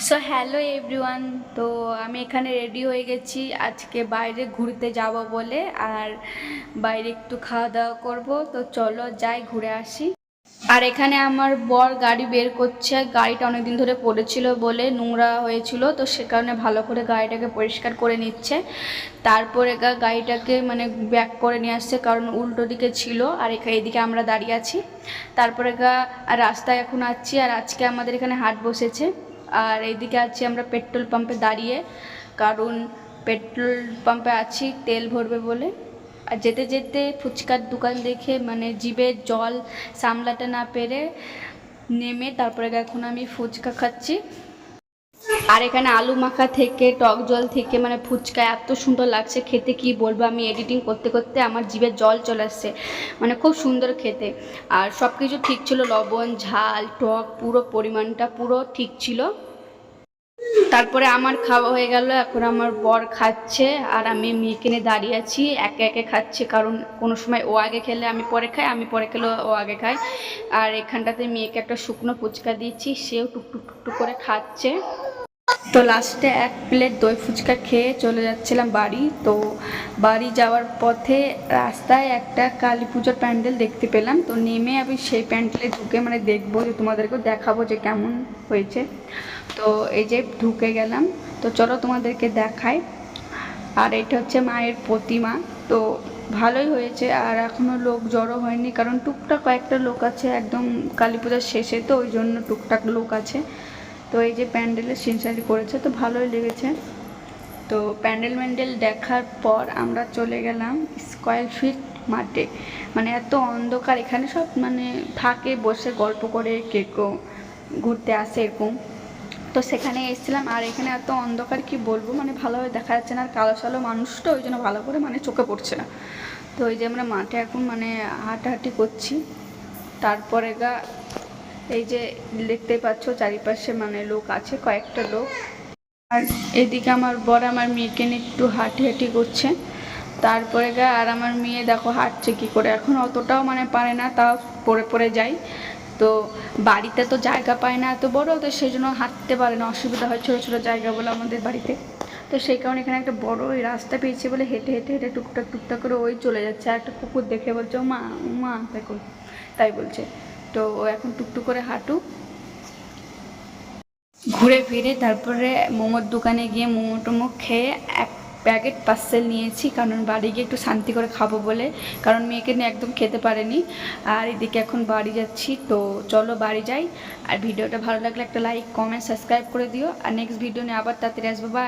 So hello everyone. তো আমি এখানে রেডি হয়ে গেছি আজকে বাইরে ঘুরতে যাব বলে, আর বাইরে একটু খাওয়া দাওয়া করব। তো চলো যাই ঘুরে আসি। আর এখানে আমার বর গাড়ি বের করছে। গাড়িটা অনেকদিন ধরে পড়েছিল বলে নোংরা হয়েছিল, তো সে কারণে ভালো করে গাড়িটাকে পরিষ্কার করে নিচ্ছে। তারপরে গাড়িটাকে মানে ব্যাক করে নিয়ে আসছে, কারণ উল্টো দিকে ছিল আর এদিকে আমরা দাঁড়িয়ে আছি। তারপরে রাস্তায় এখন আছি, আর আজকে আমাদের এখানে হাট বসেছে। আর এইদিকে আছি আমরা পেট্রোল পাম্পে দাঁড়িয়ে, কারণ পেট্রোল পাম্পে আছি তেল ভরবে বলে। আর যেতে যেতে ফুচকার দোকান দেখে মানে জিভে জল সামলাতে না পেরে নেমে তারপরে এখন আমি ফুচকা খাচ্ছি। আর এখানে আলু মাখা থেকে টক জল থেকে মানে ফুচকা এত সুন্দর লাগছে খেতে, কি বলবো। আমি এডিটিং করতে করতে আমার জিভে জল চলে আসছে, মানে খুব সুন্দর খেতে। আর সব কিছু ঠিক ছিল, লবণ ঝাল টক পুরো পরিমাণটা পুরো ঠিক ছিল। তারপরে আমার খাওয়া হয়ে গেল, এখন আমার বর খাচ্ছে আর আমি মেয়েকে নিয়ে দাঁড়িয়ে আছি। একে একে খাচ্ছে, কারণ কোনো সময় ও আগে খেলে আমি পরে খাই, আমি পরে খেলে ও আগে খায়। আর এখানটাতে মেয়েকে একটা শুকনো ফুচকা দিয়েছি, সেও টুকটুক টুকটুক করে খাচ্ছে। তো লাস্টে এক প্লেট দই ফুচকা খেয়ে চলে যাচ্ছিলাম বাড়ি। তো বাড়ি যাওয়ার পথে রাস্তায় একটা কালী পুজোর প্যান্ডেল দেখতে পেলাম। তো নেমে আমি সেই প্যান্ডেলে ঢুকে মানে দেখবো, যে তোমাদেরকেও দেখাবো যে কেমন হয়েছে। তো এই যে ঢুকে গেলাম, তো চলো তোমাদেরকে দেখাই। আর এটা হচ্ছে মায়ের প্রতিমা। তো ভালোই হয়েছে, আর এখনও লোক জড়ো হয়নি, কারণ টুকটাক কয়েকটা লোক আছে, একদম কালী পূজার শেষে, তো ওই জন্য টুকটাক লোক আছে। তো এই যে প্যান্ডেলের সিনসারি করেছে, তো ভালোই লেগেছে। তো প্যান্ডেল দেখার পর আমরা চলে গেলাম স্কয়ার ফিট মাঠে। মানে এত অন্ধকার, এখানে সব মানে থাকে বসে গল্প করে, কেউ ঘুরতে আসে এরকম। তো সেখানে এসেছিলাম, আর এখানে এত অন্ধকার কি বলবো, মানে ভালোভাবে দেখা যাচ্ছে না, আর কালো সালো মানুষটা ওই জন্য ভালো করে মানে চোখে পড়ছে না। তো এই যে আমরা মাঠে এখন মানে হাঁটাহাঁটি করছি। তারপরে এই যে দেখতেই পাচ্ছ চারিপাশে মানে লোক আছে, কয়েকটা লোক। আর এদিকে আমার বর আমার মেয়েকে নিয়ে একটু হাঁটি করছে। তারপরে আর আমার মেয়ে দেখো হাঁটছে কী করে, এখন অতটাও মানে পারে না, তাও পড়ে পড়ে যায়। তো বাড়িতে তো জায়গা পায় না এত বড়, তো সেই জন্য হাঁটতে পারে না, অসুবিধা হয় ছোটো ছোটো জায়গা বলে আমাদের বাড়িতে। তো সেই কারণে এখানে একটা বড় ওই রাস্তা পেয়েছে বলে হেঁটে হেঁটে হেঁটে টুকটাক করে ওই চলে যাচ্ছে। আর একটা কুকুর দেখে বলছে ও মা মা তাই বলছে। তো ও এখন টুকটুক করে হাঁটুক, ঘুরে ফিরে তারপরে মোমোর দোকানে গিয়ে মোমো টোমো খেয়ে এক প্যাকেট পার্সেল নিয়েছি, কারণ বাড়ি গিয়ে একটু শান্তি করে খাবো বলে, কারণ মেয়েকে নিয়ে একদম খেতে পারেনি। আর এদিকে এখন বাড়ি যাচ্ছি, তো চলো বাড়ি যাই। আর ভিডিওটা ভালো লাগলে একটা লাইক কমেন্ট সাবস্ক্রাইব করে দিও, আর নেক্সট ভিডিও নিয়ে আবার তাড়াতাড়ি আসবো। বা